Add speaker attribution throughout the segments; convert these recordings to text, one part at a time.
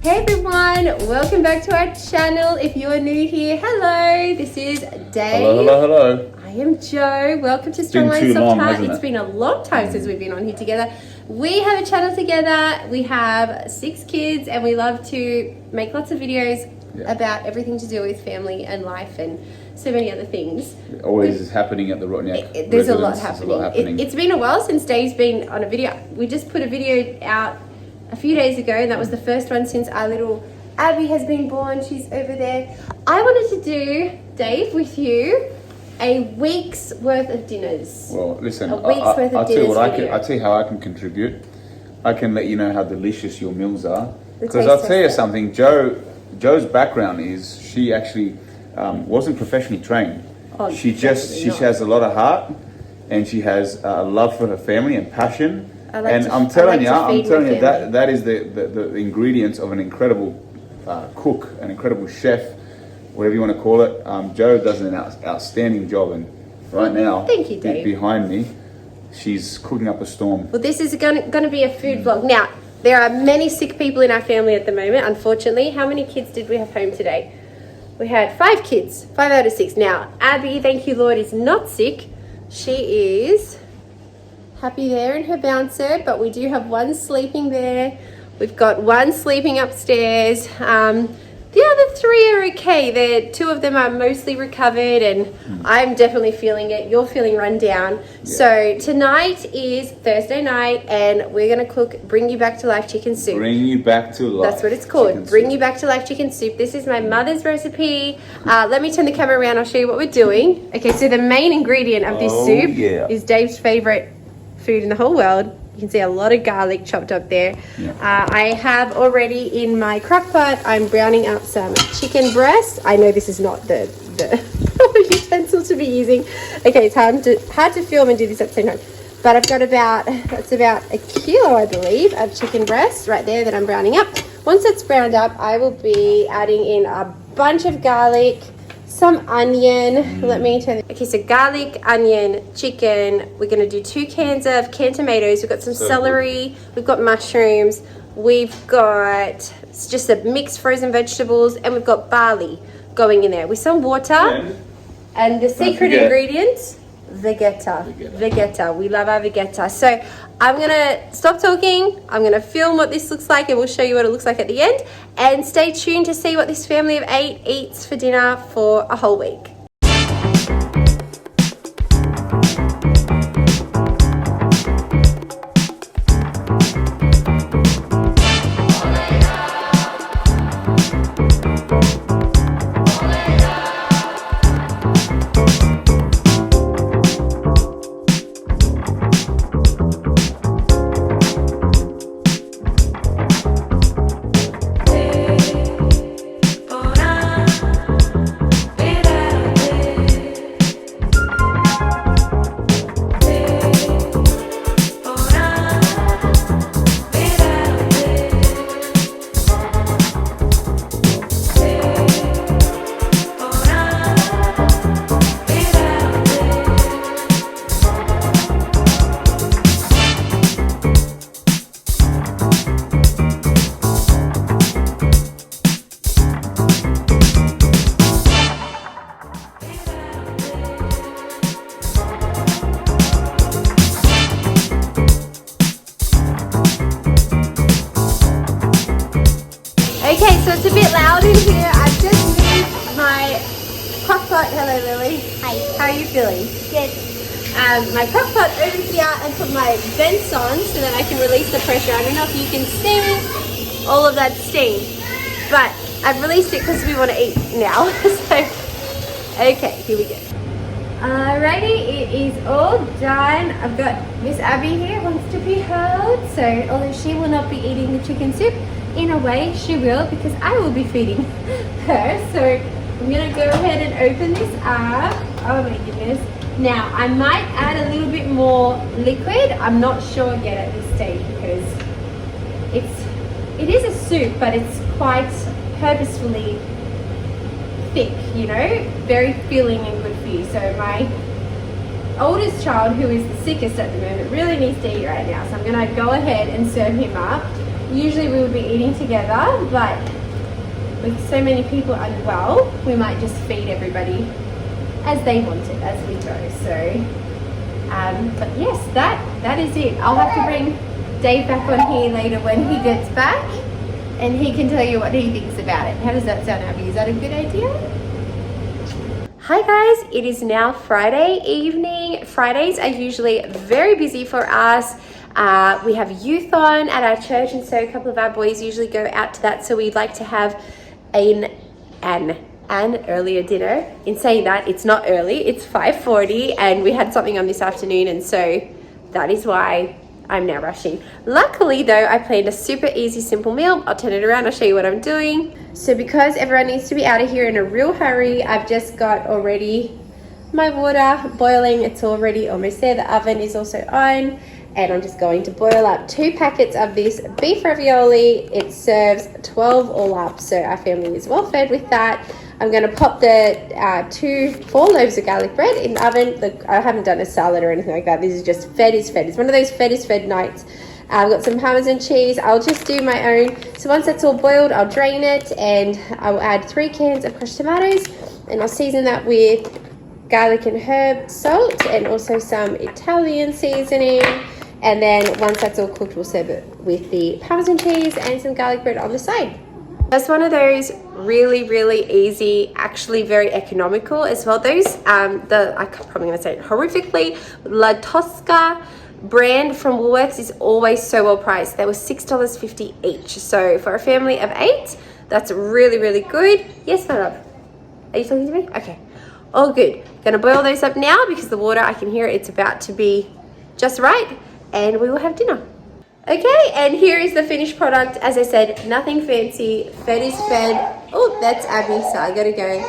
Speaker 1: Hey everyone, welcome back to our channel. If you are new here, hello, this is Dave.
Speaker 2: Hello.
Speaker 1: I am Joe. Welcome to Strong Mind Soft Heart. It's been a long time since we've been on here together. We have a channel together. We have 6 kids and we love to make lots of videos about everything to do with family and life and so many other things.
Speaker 2: Always is happening at the Rotniak.
Speaker 1: There's a lot happening. It's been a while since Dave's been on a video. We just put a video out a few days ago, and that was the first one since our little Abby has been born. She's over there. I wanted to do, Dave, with you a week's worth of dinners.
Speaker 2: Well, listen,
Speaker 1: a week's worth of dinners.
Speaker 2: I'll tell you how I can contribute. I can let you know how delicious your meals are. Because I'll tell you something, Joe's background is she actually wasn't professionally trained. She has a lot of heart, and she has a love for her family and passion. I'm telling you that is the ingredients of an incredible cook, an incredible chef, whatever you want to call it. Joe does an outstanding job, and right now,
Speaker 1: thank you, Dave.
Speaker 2: Behind me, she's cooking up a storm.
Speaker 1: Well, this is going to be a food vlog. Now, there are many sick people in our family at the moment, unfortunately. How many kids did we have home today? We had 5 kids, 5 out of 6. Now, Abby, thank you, Lord, is not sick. She is happy there in her bouncer, but we do have one sleeping there. We've got one sleeping upstairs. The other 3 are okay. 2 of them are mostly recovered, and I'm definitely feeling it. You're feeling run down. Yeah. So tonight is Thursday night, and we're gonna cook Bring You Back to Life chicken soup.
Speaker 2: Bring You Back to Life.
Speaker 1: That's what it's called. Bring You Back to Life chicken soup. This is my mother's recipe. Let me turn the camera around. I'll show you what we're doing. Okay, so the main ingredient of this soup is Dave's favorite food in the whole world. You can see a lot of garlic chopped up there. Yeah. I have already in my crock pot, I'm browning up some chicken breast. I know this is not the utensil to be using. Okay, it's hard to film and do this at the same time. But I've got about 1 kilo, I believe, of chicken breast right there that I'm browning up. Once it's browned up, I will be adding in a bunch of garlic, some onion. Let me turn. Okay, so garlic, onion, chicken. We're gonna do 2 cans of canned tomatoes. We've got some celery. We've got mushrooms. We've got just a mixed frozen vegetables, and we've got barley going in there with some water. And the secret ingredient, vegeta. We love our vegeta. So I'm gonna stop talking. I'm gonna film what this looks like, and we'll show you what it looks like at the end. And stay tuned to see what this family of 8 eats for dinner for a whole week. Okay, so it's a bit loud in here. I've just moved my crock pot. Hello, Lily.
Speaker 3: Hi.
Speaker 1: How are you feeling?
Speaker 3: Good.
Speaker 1: My crock pot over here, and put my vents on so that I can release the pressure. I don't know if you can see all of that steam, but I've released it because we want to eat now. So, okay, here we go. Alrighty, it is all done. I've got Miss Abby here, wants to be held. So, although she will not be eating the chicken soup, in a way she will, because I will be feeding her. So I'm gonna go ahead and open this up. Oh my goodness. Now I might add a little bit more liquid. I'm not sure yet at this stage, because it is a soup, but it's quite purposefully thick, you know, very filling and good for you. So my oldest child, who is the sickest at the moment, really needs to eat right now. So I'm gonna go ahead and serve him up. usually we would be eating together, but with so many people unwell, we might just feed everybody as they want it as we go. So, but yes, that is it. I'll have to bring Dave back on here later when he gets back, and he can tell you what he thinks about it. How does that sound, Abby? Is that a good idea? Hi guys, it is now Friday evening. Fridays are usually very busy for us. We have youth on at our church, and so a couple of our boys usually go out to that. So we'd like to have an earlier dinner. In saying that, it's not early, it's 5:40, and we had something on this afternoon, and so that is why I'm now rushing. Luckily though, I planned a super easy, simple meal. I'll turn it around, I'll show you what I'm doing. So because everyone needs to be out of here in a real hurry, I've just got already my water boiling. It's already almost there. The oven is also on, and I'm just going to boil up 2 packets of this beef ravioli. It serves 12 all up, so our family is well fed with that. I'm going to pop the 4 loaves of garlic bread in the oven. Look, I haven't done a salad or anything like that. This is just fed is fed. It's one of those fed is fed nights. I've got some Parmesan cheese. I'll just do my own. So once that's all boiled, I'll drain it, and I'll add 3 cans of crushed tomatoes, and I'll season that with garlic and herb salt and also some Italian seasoning. And then once that's all cooked, we'll serve it with the Parmesan cheese and some garlic bread on the side. That's one of those really, really easy, actually very economical as well. Those, I'm probably going to say it horrifically, La Tosca brand from Woolworths is always so well priced. They were $6.50 each. So for a family of 8, that's really, really good. Yes, my love. Are you talking to me? Okay. All good. Gonna boil those up now because the water, I can hear it, it's about to be just right, and we will have dinner. Okay, and here is the finished product. As I said, nothing fancy. Fed is fed. Oh, that's Abby, so I gotta go.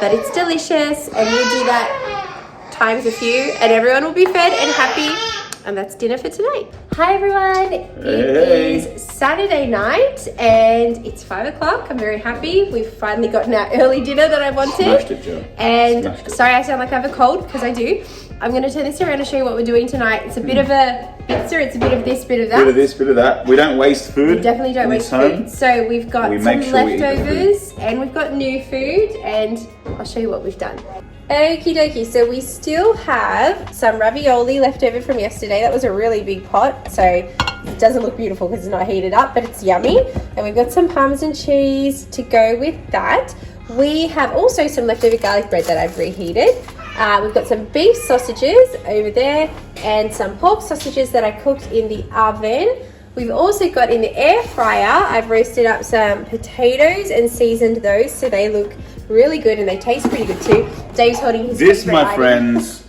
Speaker 1: But it's delicious, and we'll do that times a few, and everyone will be fed and happy. And that's dinner for tonight. Hi everyone, It is Saturday night and it's 5 o'clock. I'm very happy. We've finally gotten our early dinner that I wanted.
Speaker 2: Smashed it, Joe.
Speaker 1: And sorry I sound like I have a cold, because I do. I'm going to turn this around and show you what we're doing tonight. It's a bit of a mixer. It's a bit of this, bit of that.
Speaker 2: Bit of this, bit of that. We don't waste food.
Speaker 1: We definitely don't waste food. So we've got some leftovers and we've got new food, and I'll show you what we've done. Okie dokie, so we still have some ravioli left over from yesterday. That was a really big pot, so it doesn't look beautiful because it's not heated up, but it's yummy. And we've got some Parmesan cheese to go with that. We have also some leftover garlic bread that I've reheated. We've got some beef sausages over there and some pork sausages that I cooked in the oven. We've also got in the air fryer, I've roasted up some potatoes and seasoned those so they look really good and they taste pretty good too. Dave's holding his
Speaker 2: This, my friends,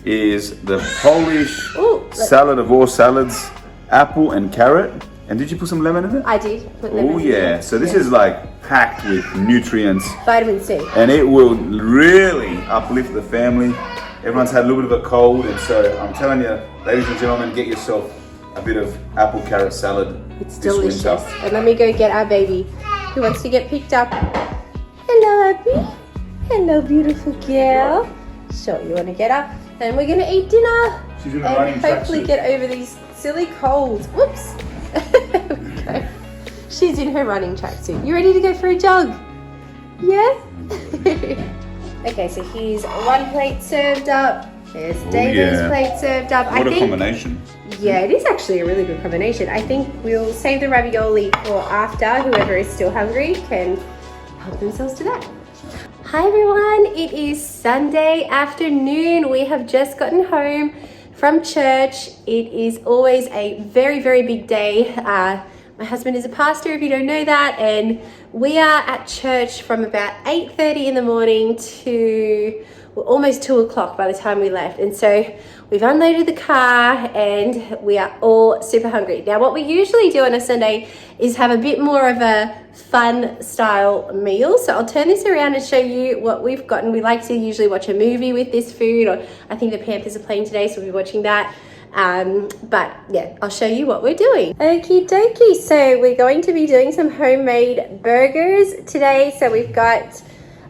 Speaker 2: is the Polish salad of all salads, apple and carrot. And did you put some lemon in it?
Speaker 1: I did put lemon in it.
Speaker 2: Yeah, so this is like packed with nutrients.
Speaker 1: Vitamin C.
Speaker 2: And it will really uplift the family. Everyone's had a little bit of a cold, and so I'm telling you, ladies and gentlemen, get yourself a bit of apple carrot salad.
Speaker 1: It's delicious. Winter. And let me go get our baby who wants to get picked up. Hello, Abby. Hello, beautiful girl. So you want to get up, and we're gonna eat dinner.
Speaker 2: She's in a running tracksuit.
Speaker 1: Hopefully get over these silly colds. Whoops. Okay. She's in her running tracksuit. You ready to go for a jog? Yeah. Okay, so here's one plate served up. There's David's plate served up.
Speaker 2: What a combination.
Speaker 1: Yeah, it is actually a really good combination. I think we'll save the ravioli for after. Whoever is still hungry can help themselves to that. Hi everyone, it is Sunday afternoon. We have just gotten home from church. It is always a very, very big day. My husband is a pastor, if you don't know that, and we are at church from about 8:30 in the morning to almost 2 o'clock by the time we left. And so we've unloaded the car and we are all super hungry. Now, what we usually do on a Sunday is have a bit more of a fun style meal. So I'll turn this around and show you what we've gotten. We like to usually watch a movie with this food, or I think the Panthers are playing today, so we'll be watching that. But yeah, I'll show you what we're doing. Okie dokie, so we're going to be doing some homemade burgers today. So we've got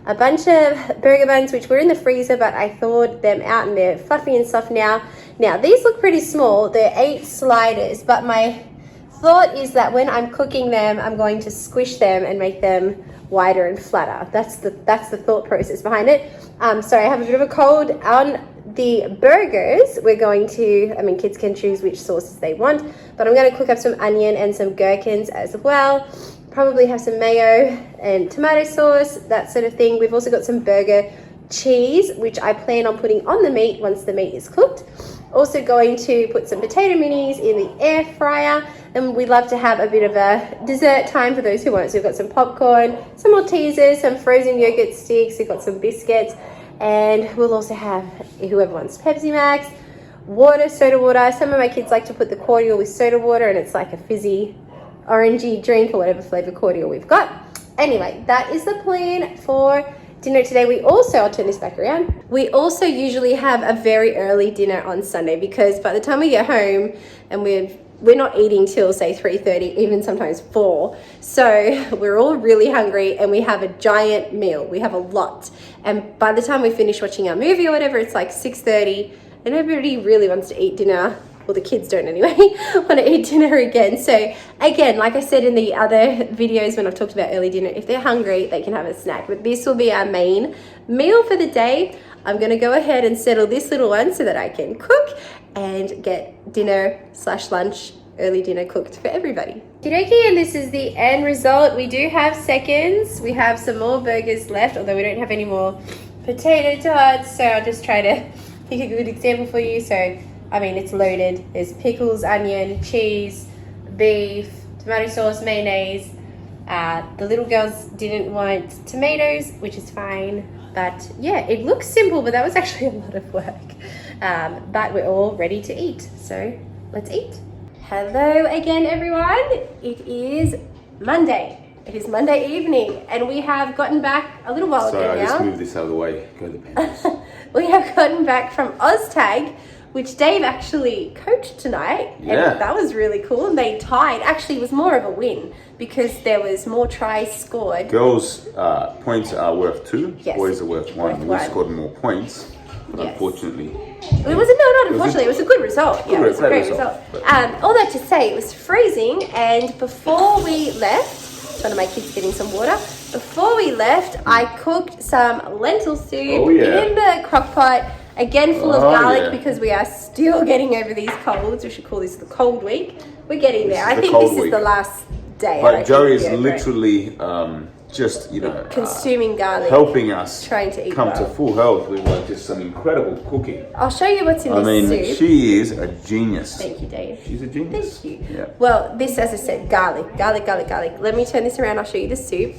Speaker 1: a bunch of burger buns which were in the freezer, but I thawed them out and they're fluffy and soft now. Now these look pretty small, they're 8 sliders, but my thought is that when I'm cooking them, I'm going to squish them and make them wider and flatter. That's the thought process behind it. Sorry, I have a bit of a cold. On the burgers, we're going to, I mean, kids can choose which sauces they want, but I'm going to cook up some onion and some gherkins as well. Probably have some mayo and tomato sauce, that sort of thing. We've also got some burger cheese, which I plan on putting on the meat once the meat is cooked. Also going to put some potato minis in the air fryer. And we love to have a bit of a dessert time for those who want. So we've got some popcorn, some Maltesers, some frozen yogurt sticks, we've got some biscuits, and we'll also have, whoever wants, Pepsi Max, water, soda water. Some of my kids like to put the cordial with soda water, and it's like a fizzy, orangey drink or whatever flavor cordial we've got. Anyway, that is the plan for dinner today. We also, I'll turn this back around. We also usually have a very early dinner on Sunday, because by the time we get home and we're not eating till say 3:30, even sometimes 4. So we're all really hungry and we have a giant meal. We have a lot. And by the time we finish watching our movie or whatever, it's like 6:30 and everybody really wants to eat dinner. Well, the kids don't anyway, want to eat dinner again. So again, like I said in the other videos when I've talked about early dinner, if they're hungry, they can have a snack. But this will be our main meal for the day. I'm going to go ahead and settle this little one so that I can cook and get dinner/lunch, early dinner cooked for everybody. Okey-dokey, and this is the end result. We do have seconds. We have some more burgers left, although we don't have any more potato tots. So I'll just try to pick a good example for you. So I mean, it's loaded. There's pickles, onion, cheese, beef, tomato sauce, mayonnaise. The little girls didn't want tomatoes, which is fine. But yeah, it looks simple, but that was actually a lot of work. But we're all ready to eat. So let's eat. Hello again, everyone. It is Monday. It is Monday evening, and we have gotten back a little while ago now.
Speaker 2: Sorry, I just moved this out of the way. Go to the Panthers.
Speaker 1: We have gotten back from OzTag, which Dave actually coached tonight.
Speaker 2: Yeah.
Speaker 1: And that was really cool. And they tied. Actually, it was more of a win because there was more tries scored.
Speaker 2: Girls' points are worth 2.
Speaker 1: Yes.
Speaker 2: Boys are worth 1. We scored more points, but
Speaker 1: Yes.
Speaker 2: Unfortunately.
Speaker 1: It wasn't, no, not unfortunately. It was a good result. Yeah, it was a great result. All that to say, it was freezing. And before we left, one of my kids getting some water. Before we left, I cooked some lentil soup in the crock pot. Again, full of garlic because we are still getting over these colds. We should call this the cold week. We're getting there. I think this is the last day.
Speaker 2: But Joey is literally just,
Speaker 1: consuming garlic,
Speaker 2: helping us
Speaker 1: trying to eat
Speaker 2: come to full health with just some incredible cooking.
Speaker 1: I'll show you what's in this soup.
Speaker 2: She is a genius.
Speaker 1: Thank you, Dave.
Speaker 2: She's a genius.
Speaker 1: Thank you.
Speaker 2: Yeah.
Speaker 1: Well, this, as I said, garlic. Let me turn this around. I'll show you the soup.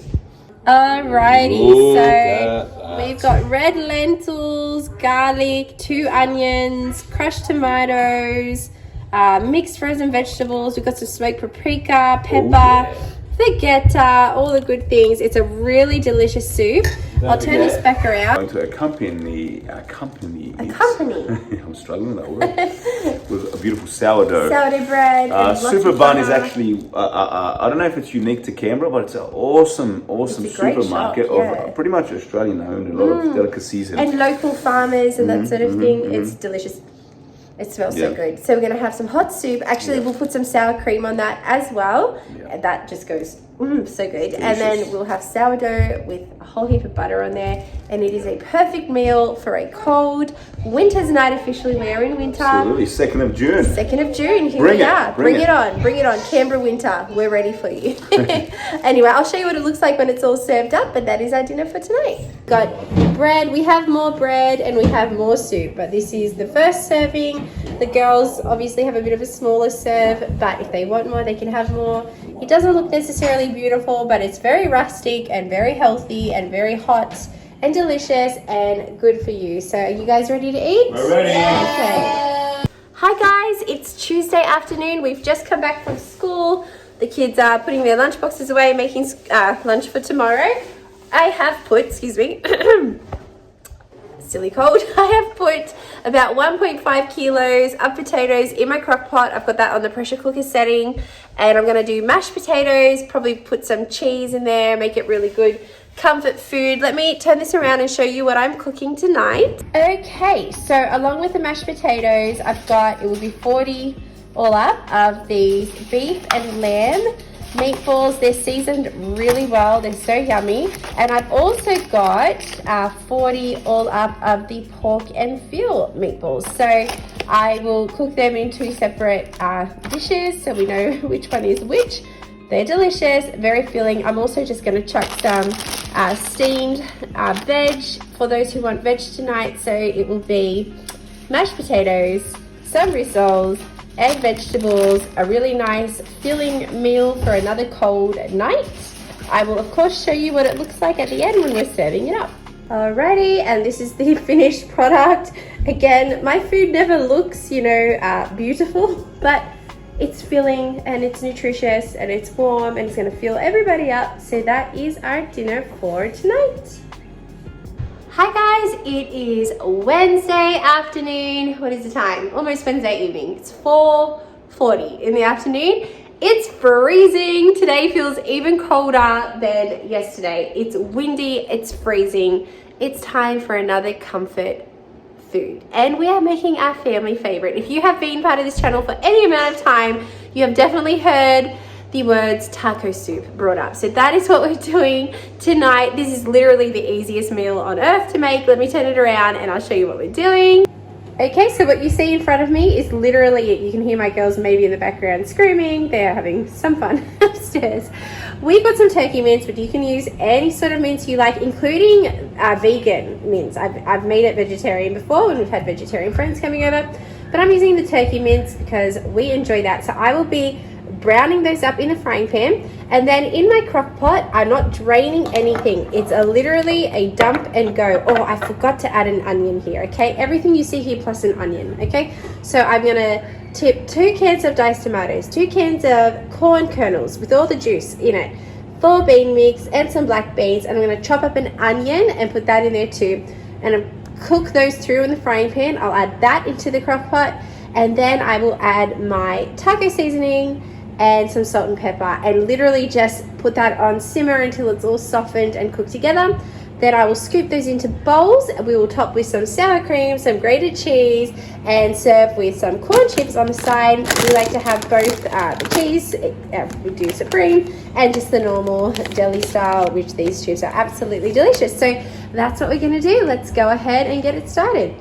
Speaker 1: Alrighty, so we've got red lentils, garlic, 2 onions, crushed tomatoes, mixed frozen vegetables. We've got some smoked paprika, pepper, vegeta, all the good things. It's a really delicious soup. I'll turn this back around.
Speaker 2: Going to accompany. I'm struggling with that word. With a beautiful sourdough.
Speaker 1: Sourdough bread.
Speaker 2: Super Bun is actually, I don't know if it's unique to Canberra, but it's an awesome supermarket of pretty much Australian owned, and a lot of delicacies.
Speaker 1: And local farmers and that sort of thing. It's delicious. It smells so good. So we're going to have some hot soup. Actually, we'll put some sour cream on that as well. And that just goes so good. Delicious. And then we'll have sourdough with a whole heap of butter on there. And it is a perfect meal for a cold winter's night. Officially, we are in winter.
Speaker 2: Absolutely. 2nd of June.
Speaker 1: 2nd of June. Here we are. Bring it on. Bring it on. Canberra winter. We're ready for you. Anyway, I'll show you what it looks like when it's all served up. But that is our dinner for tonight. Got bread. We have more bread and we have more soup. But this is the first serving. The girls obviously have a bit of a smaller serve, but if they want more, they can have more. It doesn't look necessarily beautiful, but it's very rustic and very healthy and very hot and delicious and good for you. So are you guys ready to eat?
Speaker 2: We're ready.
Speaker 1: Okay. Hi guys, it's Tuesday afternoon. We've just come back from school. The kids are putting their lunch boxes away, making lunch for tomorrow. I have put, silly cold. I have put about 1.5 kilos of potatoes in my crock pot. I've got that on the pressure cooker setting, and I'm going to do mashed potatoes, probably put some cheese in there, make it really good comfort food. Let me turn this around and show you what I'm cooking tonight. Okay, so along with the mashed potatoes, I've got, it will be 40 all up of these beef and lamb meatballs. They're seasoned really well. They're so yummy. And I've also got 40 all up of the pork and veal meatballs. So I will cook them in 2 separate dishes so we know which one is which. They're delicious, very filling. I'm also just going to chuck some steamed veg for those who want veg tonight. So it will be mashed potatoes, some rissoles, and vegetables, a really nice filling meal for another cold night. I will of course show you what it looks like at the end when we're serving it up. Alrighty, and this is the finished product. Again, my food never looks, beautiful, but it's filling and it's nutritious and it's warm and it's gonna fill everybody up. So that is our dinner for tonight. Hi guys, it is Wednesday afternoon. What is the time? Almost Wednesday evening. It's 4:40 in the afternoon. It's freezing. Today feels even colder than yesterday. It's windy, it's freezing. It's time for another comfort food. And we are making our family favorite. If you have been part of this channel for any amount of time, you have definitely heard the words taco soup brought up. So that is what we're doing tonight. This is literally the easiest meal on earth to make. Let me turn it around and I'll show you what we're doing. Okay, so what you see in front of me is literally it. You can hear my girls maybe in the background screaming. They're having some fun upstairs. We've got some turkey mince, but you can use any sort of mince you like, including vegan mince. I've made it vegetarian before when we've had vegetarian friends coming over, but I'm using the turkey mince because we enjoy that. So I will be browning those up in a frying pan, and then in my crock pot I'm not draining anything. It's literally a dump and go. Oh, I forgot to add an onion here. Okay, everything you see here plus an onion. Okay, so I'm gonna tip 2 cans of diced tomatoes, 2 cans of corn kernels with all the juice in it, 4 bean mix and some black beans, and I'm gonna chop up an onion and put that in there too, and cook those through in the frying pan. I'll add that into the crock pot, and then I will add my taco seasoning and some salt and pepper, and literally just put that on simmer until it's all softened and cooked together. Then I will scoop those into bowls. We will top with some sour cream, some grated cheese, and serve with some corn chips on the side. We like to have both the cheese, we do supreme, and just the normal deli style, which these chips are absolutely delicious. So that's what we're gonna do. Let's go ahead and get it started.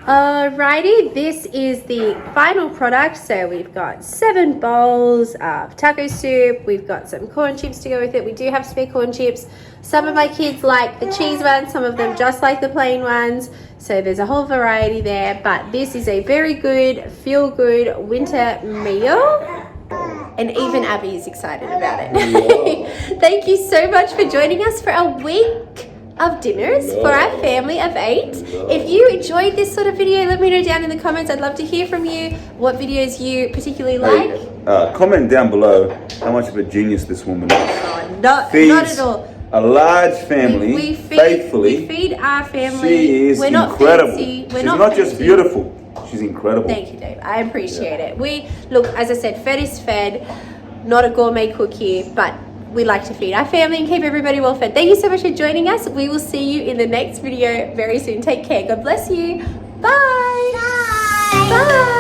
Speaker 1: Alrighty, this is the final product. So we've got 7 bowls of taco soup. We've got some corn chips to go with it. We do have spare corn chips. Some of my kids like the cheese ones, some of them just like the plain ones. So there's a whole variety there, but this is a very good, feel-good winter meal. And even Abby is excited about it. Yeah. Thank you so much for joining us for a week of dinners for our family of 8. If you enjoyed this sort of video, let me know down in the comments. I'd love to hear from you what videos you particularly like.
Speaker 2: Comment down below how much of a genius this woman is.
Speaker 1: Oh, not at all.
Speaker 2: A large family,
Speaker 1: we feed,
Speaker 2: faithfully.
Speaker 1: We feed our family.
Speaker 2: She is incredible. She's not just beautiful, she's incredible.
Speaker 1: Thank you, Dave. I appreciate it. We, look, as I said, fed is fed. Not a gourmet cook here, but we like to feed our family and keep everybody well fed. Thank you so much for joining us. We will see you in the next video very soon. Take care. God bless you. Bye.
Speaker 3: Bye.
Speaker 1: Bye.